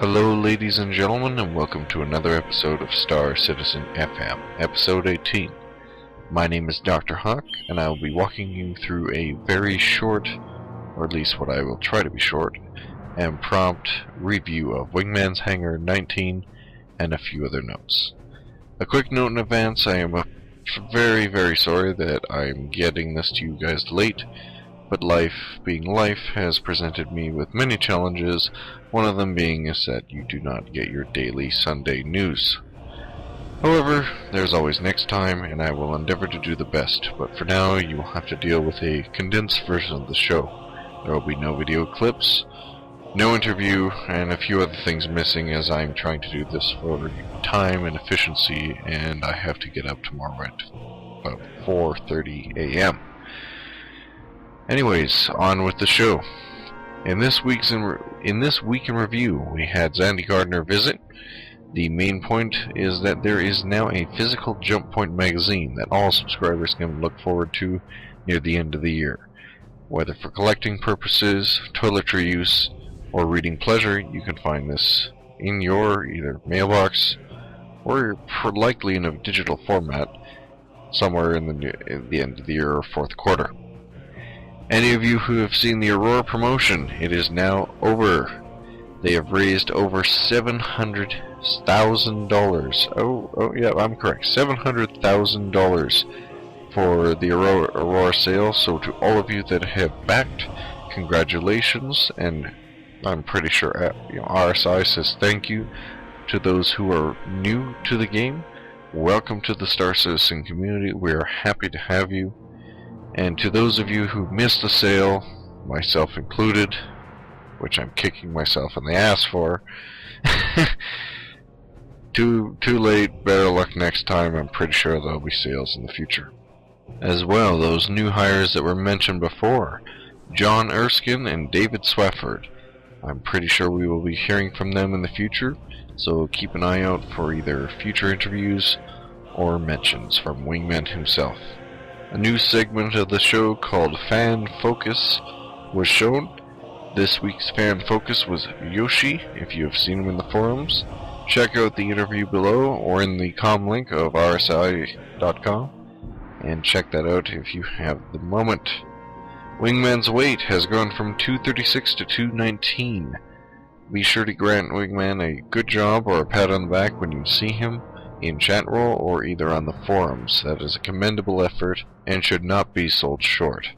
Hello ladies and gentlemen, and welcome to another episode of Star Citizen FM, episode 18. My name is Dr. Hawk, and I will be walking you through a very short, or at least what I will try to be short, and prompt review of Wingman's Hangar 19 and a few other notes. A quick note in advance, I am very sorry that I'm getting this to you guys late, but life, being life, has presented me with many challenges, one of them being is that you do not get your daily Sunday news. However, there's always next time, and I will endeavor to do the best, but for now you will have to deal with a condensed version of the show. There will be no video clips, no interview, and a few other things missing as I'm trying to do this for time and efficiency, and I have to get up tomorrow at about 4:30 a.m. Anyways, on with the show. In this week in review, we had Zandy Gardner visit. The main point is that there is now a physical Jump Point magazine that all subscribers can look forward to near the end of the year. Whether for collecting purposes, toiletry use, or reading pleasure, you can find this in your either mailbox or likely in a digital format somewhere in the end of the year or fourth quarter. Any of you who have seen the Aurora promotion, it is now over. They have raised over $700,000. Oh yeah, I'm correct. $700,000 for the Aurora sale. So to all of you that have backed, congratulations. And I'm pretty sure RSI says thank you to those who are new to the game. Welcome to the Star Citizen community. We are happy to have you. And to those of you who missed the sale, myself included, which I'm kicking myself in the ass for, too late, better luck next time. I'm pretty sure there'll be sales in the future. As well, those new hires that were mentioned before, John Erskine and David Swafford. I'm pretty sure we will be hearing from them in the future, so keep an eye out for either future interviews or mentions from Wingman himself. A new segment of the show called Fan Focus was shown. This week's Fan Focus was Yoshi. If you have seen him in the forums, check out the interview below or in the com link of rsi.com and check that out if you have the moment. Wingman's weight has gone from 236 to 219. Be sure to grant Wingman a good job or a pat on the back when you see him in chat roll or either on the forums. That is a commendable effort and should not be sold short.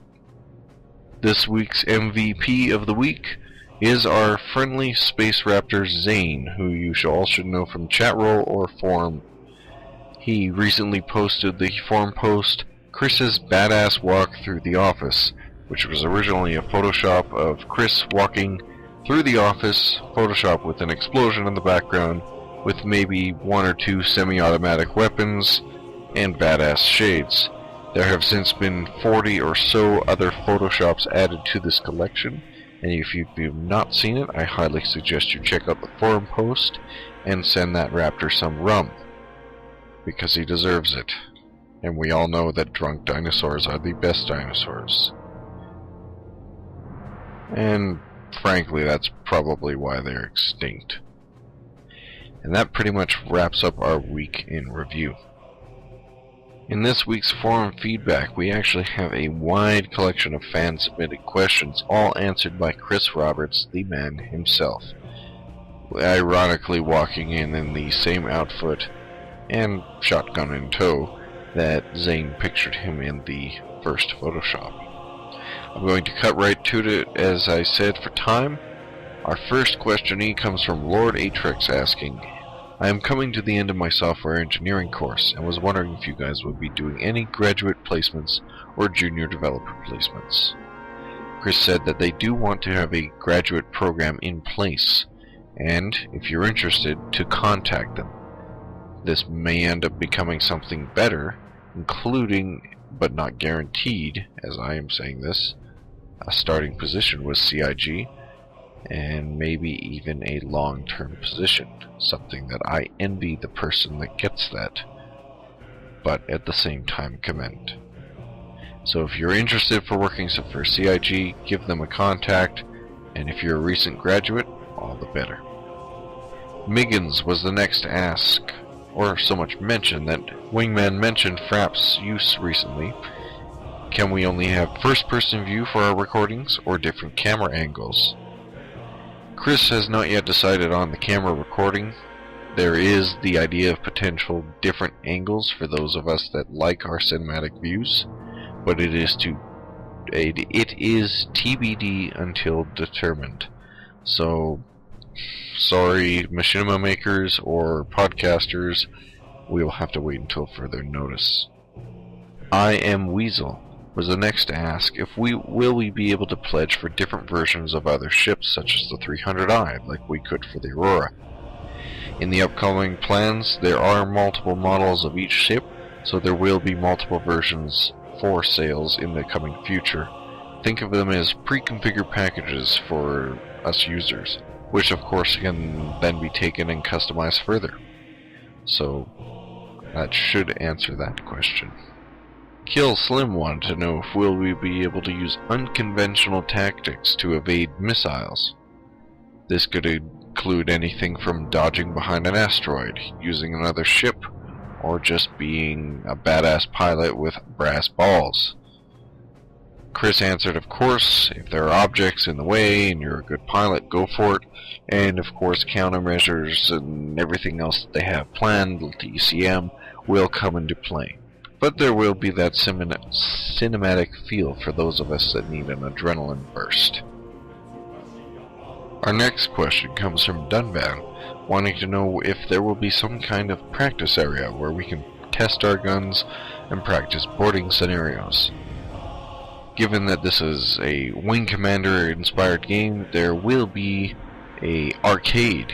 This week's MVP of the week is our friendly Space Raptor Zane, who you all should know from chat roll or forum. He recently posted the forum post Chris's badass walk through the office, which was originally a Photoshop of Chris walking through the office, Photoshop with an explosion in the background, with maybe one or two semi-automatic weapons and badass shades. There have since been 40 or so other Photoshops added to this collection, and if you've not seen it, I highly suggest you check out the forum post and send that raptor some rum, because he deserves it. And we all know that drunk dinosaurs are the best dinosaurs. And frankly, that's probably why they're extinct. And that pretty much wraps up our week in review. In this week's forum feedback, we actually have a wide collection of fan-submitted questions, all answered by Chris Roberts, the man himself. Ironically walking in the same outfit and shotgun in tow that Zane pictured him in the first Photoshop. I'm going to cut right to it, as I said, for time. Our first questionee comes from Lord Atrix asking, I am coming to the end of my software engineering course and was wondering if you guys would be doing any graduate placements or junior developer placements. Chris said that they do want to have a graduate program in place, and if you're interested, to contact them. This may end up becoming something better, including, but not guaranteed, as I am saying this, a starting position with CIG, and maybe even a long-term position, something that I envy the person that gets that, but at the same time commend. So if you're interested for working for CIG, give them a contact, and if you're a recent graduate, all the better. Miggins was the next to ask, or so much mention that Wingman mentioned Frapp's use recently. Can we only have first-person view for our recordings, or different camera angles? Chris has not yet decided on the camera recording. There is the idea of potential different angles for those of us that like our cinematic views, but it is TBD until determined. So, sorry, machinima makers or podcasters, we will have to wait until further notice. I Am Weasel was the next to ask if will we be able to pledge for different versions of other ships, such as the 300i, like we could for the Aurora. In the upcoming plans, there are multiple models of each ship, so there will be multiple versions for sales in the coming future. Think of them as pre-configured packages for us users, which of course can then be taken and customized further. So that should answer that question. Kill Slim wanted to know if will we be able to use unconventional tactics to evade missiles. This could include anything from dodging behind an asteroid, using another ship, or just being a badass pilot with brass balls. Chris answered, of course, if there are objects in the way and you're a good pilot, go for it, and of course countermeasures and everything else that they have planned, the ECM, will come into play. But there will be that cinematic feel for those of us that need an adrenaline burst. Our next question comes from Dunban, wanting to know if there will be some kind of practice area where we can test our guns and practice boarding scenarios. Given that this is a Wing Commander inspired game, there will be a arcade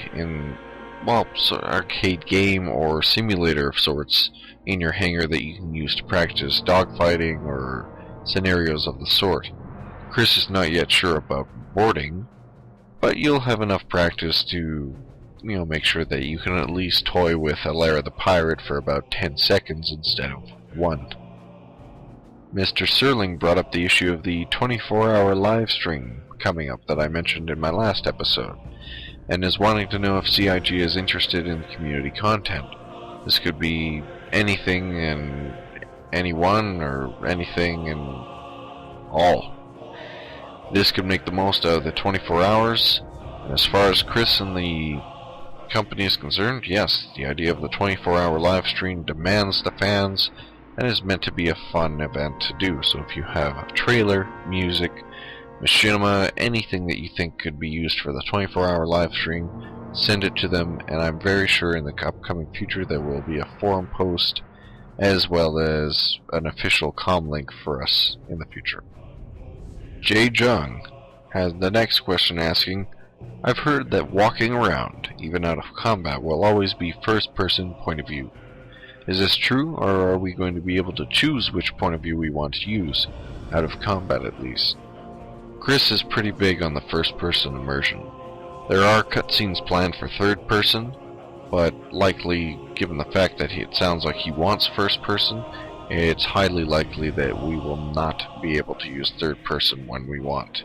game or simulator of sorts in your hangar that you can use to practice dogfighting or scenarios of the sort. Chris is not yet sure about boarding, but you'll have enough practice to, make sure that you can at least toy with Alara the Pirate for about 10 seconds instead of 1. Mr. Serling brought up the issue of the 24-hour live stream coming up that I mentioned in my last episode, and is wanting to know if CIG is interested in community content. This could be anything and anyone, or anything and all. This could make the most out of the 24 hours, and as far as Chris and the company is concerned, yes, the idea of the 24-hour live stream demands the fans, and is meant to be a fun event to do. So if you have a trailer, music, machinima, anything that you think could be used for the 24-hour live stream, send it to them, and I'm very sure in the upcoming future there will be a forum post as well as an official comm link for us in the future. Jay Jung has the next question asking, I've heard that walking around, even out of combat, will always be first-person point of view. Is this true, or are we going to be able to choose which point of view we want to use, out of combat at least? Chris is pretty big on the first-person immersion. There are cutscenes planned for third-person, but likely, given the fact that it sounds like he wants first-person, it's highly likely that we will not be able to use third-person when we want.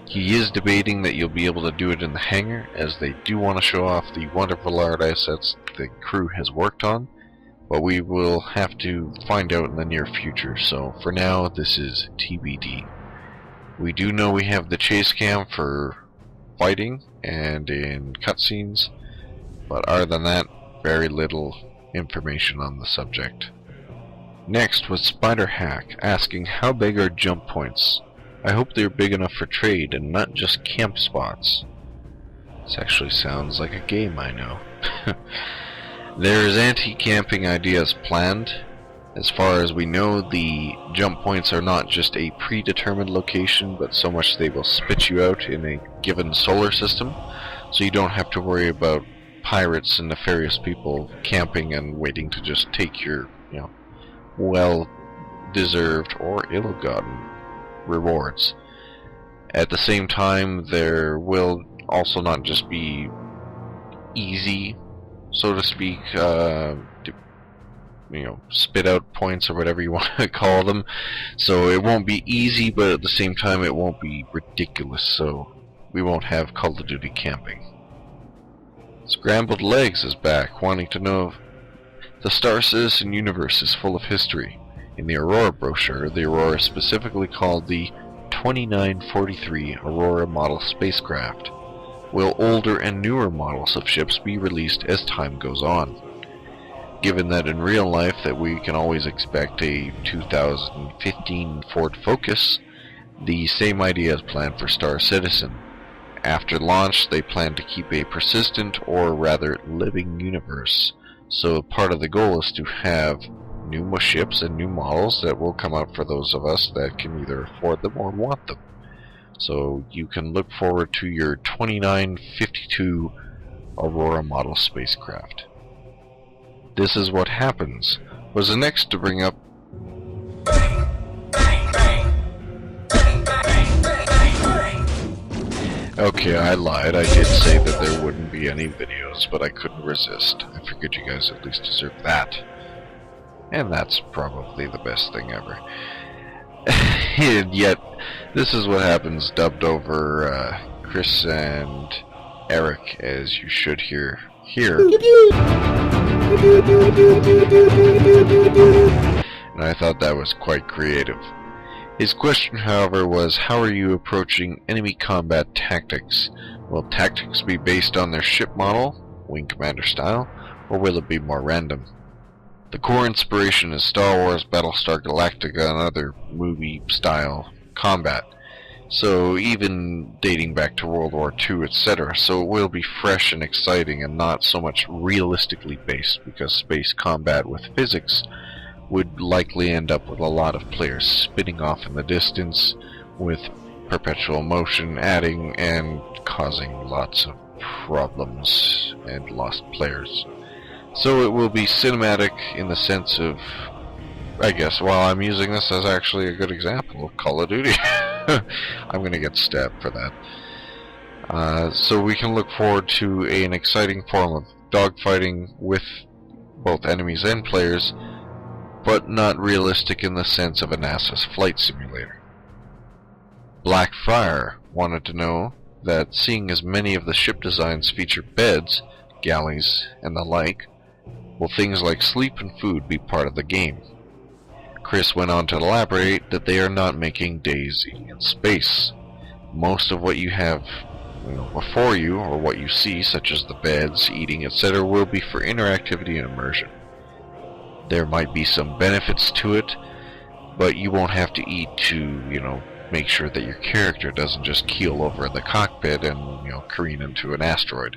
He is debating that you'll be able to do it in the hangar, as they do want to show off the wonderful art assets the crew has worked on, but we will have to find out in the near future, so for now this is TBD. We do know we have the chase cam for fighting and in cutscenes, but other than that, very little information on the subject. Next was Spider Hack, asking how big are jump points? I hope they're big enough for trade and not just camp spots. This actually sounds like a game I know. There is anti-camping ideas planned. As far as we know, the jump points are not just a predetermined location, but so much they will spit you out in a given solar system, so you don't have to worry about pirates and nefarious people camping and waiting to just take your, well-deserved or ill-gotten rewards. At the same time, there will also not just be easy, so to speak, spit out points or whatever you want to call them. So it won't be easy, but at the same time it won't be ridiculous, so we won't have Call of Duty camping. Scrambled Legs is back, wanting to know the Star Citizen universe is full of history. In the Aurora brochure, the Aurora is specifically called the 2943 Aurora model spacecraft. Will older and newer models of ships be released as time goes on? Given that in real life that we can always expect a 2015 Ford Focus, the same idea is planned for Star Citizen. After launch, they plan to keep a persistent, or rather living universe. So part of the goal is to have new ships and new models that will come out for those of us that can either afford them or want them. So you can look forward to your 2952 Aurora model spacecraft. This Is What Happens was the next to bring up. Okay, I lied. I did say that there wouldn't be any videos, but I couldn't resist. I figured you guys at least deserve that. And that's probably the best thing ever. And yet, This Is What Happens dubbed over Chris and Eric, as you should hear here. And I thought that was quite creative. His question, however, was, how are you approaching enemy combat tactics? Will tactics be based on their ship model, Wing Commander style, or will it be more random? The core inspiration is Star Wars, Battlestar Galactica, and other movie-style combat, so even dating back to World War II, etc. So it will be fresh and exciting and not so much realistically based, because space combat with physics would likely end up with a lot of players spinning off in the distance with perpetual motion adding and causing lots of problems and lost players. So it will be cinematic in the sense of, I guess, while I'm using this as actually a good example of Call of Duty. I'm going to get stabbed for that. So we can look forward to an exciting form of dogfighting with both enemies and players, but not realistic in the sense of a NASA's flight simulator. Blackfire wanted to know that seeing as many of the ship designs feature beds, galleys, and the like, will things like sleep and food be part of the game? Chris went on to elaborate that they are not making DayZ in space. Most of what you have before you, or what you see, such as the beds, eating, etc., will be for interactivity and immersion. There might be some benefits to it, but you won't have to eat to, make sure that your character doesn't just keel over in the cockpit and, careen into an asteroid,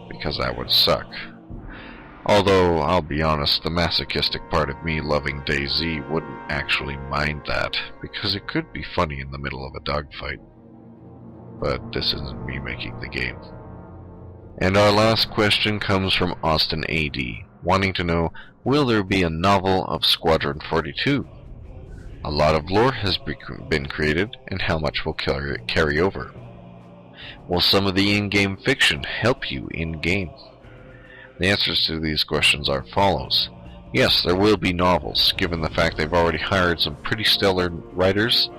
because that would suck. Although, I'll be honest, the masochistic part of me loving DayZ wouldn't actually mind that, because it could be funny in the middle of a dogfight. But this isn't me making the game. And our last question comes from Austin AD, wanting to know, will there be a novel of Squadron 42? A lot of lore has been created, and how much will carry over? Will some of the in-game fiction help you in-game? The answers to these questions are follows. Yes, there will be novels. Given the fact they've already hired some pretty stellar writers,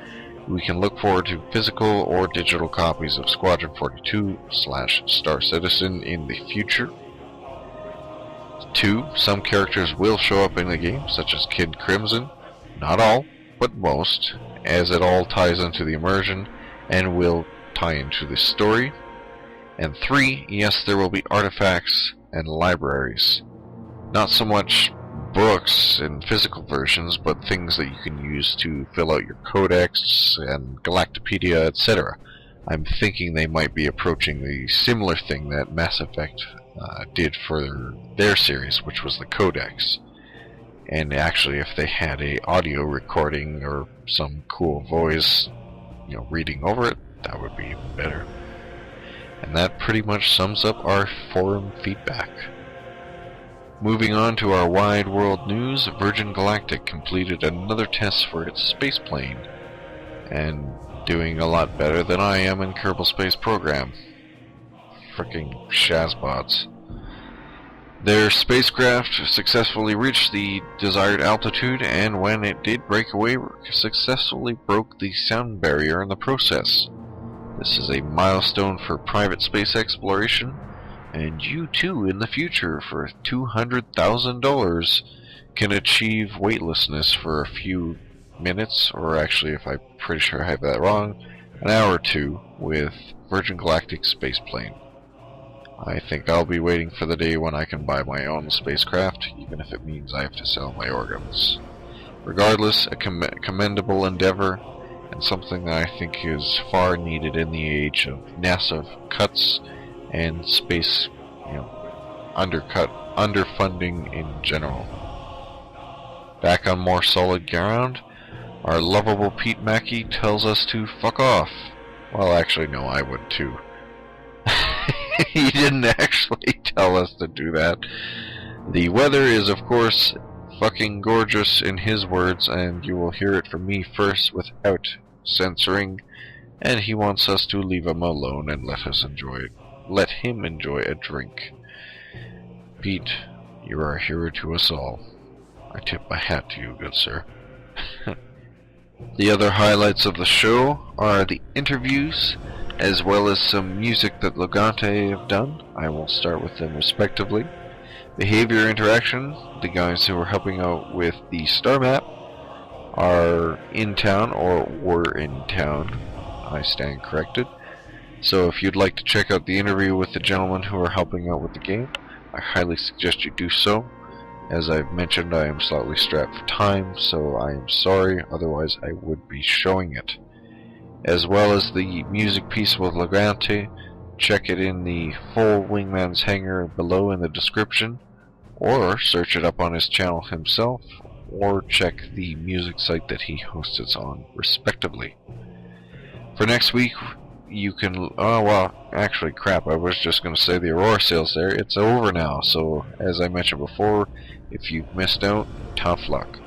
we can look forward to physical or digital copies of Squadron 42/Star Citizen in the future. 2. Some characters will show up in the game, such as Kid Crimson. Not all, but most, as it all ties into the immersion and will tie into the story. And 3. Yes, there will be artifacts and libraries. Not so much books in physical versions, but things that you can use to fill out your codex and Galactopedia, etc. I'm thinking they might be approaching the similar thing that Mass Effect did for their series, which was the codex. And actually, if they had a audio recording or some cool voice, reading over it, that would be even better. And that pretty much sums up our forum feedback. Moving on to our wide world news, Virgin Galactic completed another test for its space plane, and doing a lot better than I am in Kerbal Space Program. Frickin' Shazbots. Their spacecraft successfully reached the desired altitude, and when it did break away, successfully broke the sound barrier in the process. This is a milestone for private space exploration, and you too in the future for $200,000 can achieve weightlessness for a few minutes, or actually, if I'm pretty sure I have that wrong, an hour or two with Virgin Galactic Spaceplane. I think I'll be waiting for the day when I can buy my own spacecraft, even if it means I have to sell my organs. Regardless, a commendable endeavor, and something that I think is far needed in the age of NASA cuts and space, underfunding in general. Back on more solid ground, our lovable Pete Mackey tells us to fuck off. Well, actually, no, I would too. He didn't actually tell us to do that. The weather is, of course, fucking gorgeous in his words, and you will hear it from me first without censoring, and he wants us to leave him alone and let him enjoy a drink. Pete, you are a hero to us all. I tip my hat to you, good sir. The other highlights of the show are the interviews, as well as some music that Logante have done. I will start with them respectively. Behavior interaction, the guys who are helping out with the star map are in town, or were in town. I stand corrected. So if you'd like to check out the interview with the gentlemen who are helping out with the game, I highly suggest you do so. As I've mentioned, I am slightly strapped for time, so I am sorry, otherwise I would be showing it. As well as the music piece with Logante, check it in the full Wingman's Hangar below in the description, or search it up on his channel himself, or check the music site that he hosts it on, respectively. For next week, you can... oh, well, actually, crap, I was just going to say the Aurora sales there. It's over now, so as I mentioned before, if you've missed out, tough luck.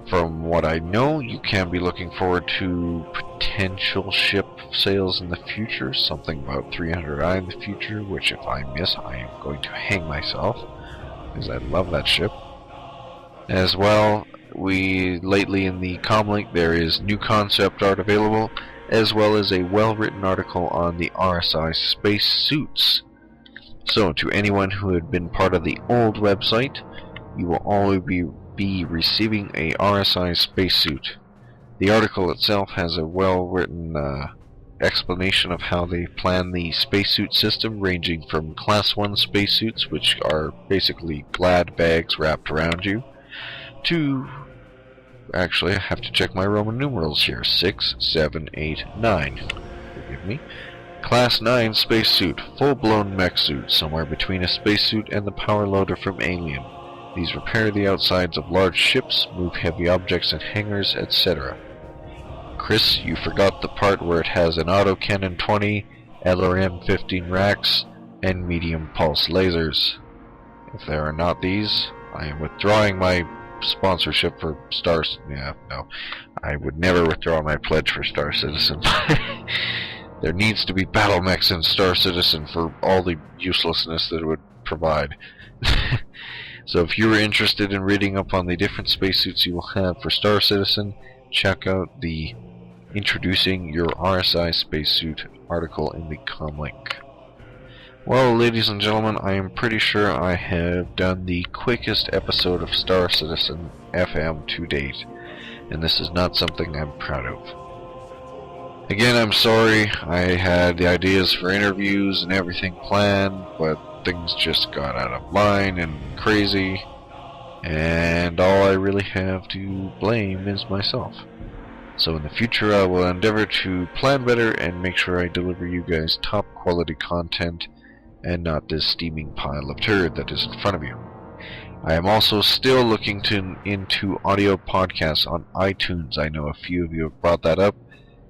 From what I know, you can be looking forward to potential ship sales in the future, something about 300i in the future, which if I miss, I am going to hang myself, because I love that ship. As well, lately in the comlink there is new concept art available, as well as a well-written article on the RSI space suits. So, to anyone who had been part of the old website, you will always be receiving a RSI spacesuit. The article itself has a well-written explanation of how they plan the spacesuit system, ranging from Class 1 spacesuits, which are basically glad bags wrapped around you, to... actually, I have to check my Roman numerals here. 6, 7, 8, 9. Forgive me. Class 9 spacesuit, full-blown mech suit, somewhere between a spacesuit and the power loader from Alien. These repair the outsides of large ships, move heavy objects in hangars, etc. Chris, you forgot the part where it has an autocannon 20, LRM 15 racks, and medium pulse lasers. If there are not these, I am withdrawing my sponsorship for Stars. Yeah, no. I would never withdraw my pledge for Star Citizen. There needs to be battle mechs in Star Citizen for all the uselessness that it would provide. So if you are interested in reading up on the different spacesuits you will have for Star Citizen, check out the Introducing Your RSI Spacesuit article in the comlink. Well, ladies and gentlemen, I am pretty sure I have done the quickest episode of Star Citizen FM to date, and this is not something I'm proud of. Again, I'm sorry, I had the ideas for interviews and everything planned, but things just got out of line and crazy, and all I really have to blame is myself. So in the future I will endeavor to plan better and make sure I deliver you guys top quality content and not this steaming pile of turd that is in front of you. I am also still looking into audio podcasts on iTunes. I know a few of you have brought that up,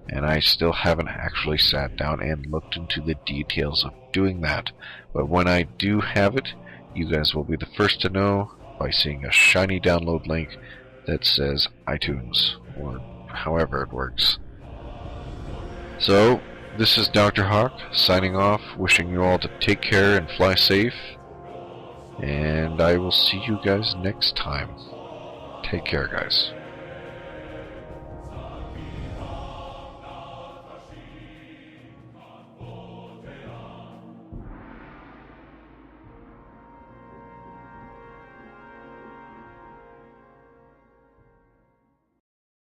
and I still haven't actually sat down and looked into the details of doing that. But when I do have it, you guys will be the first to know by seeing a shiny download link that says iTunes, or however it works. So, this is Dr. Hawk, signing off, wishing you all to take care and fly safe, and I will see you guys next time. Take care, guys.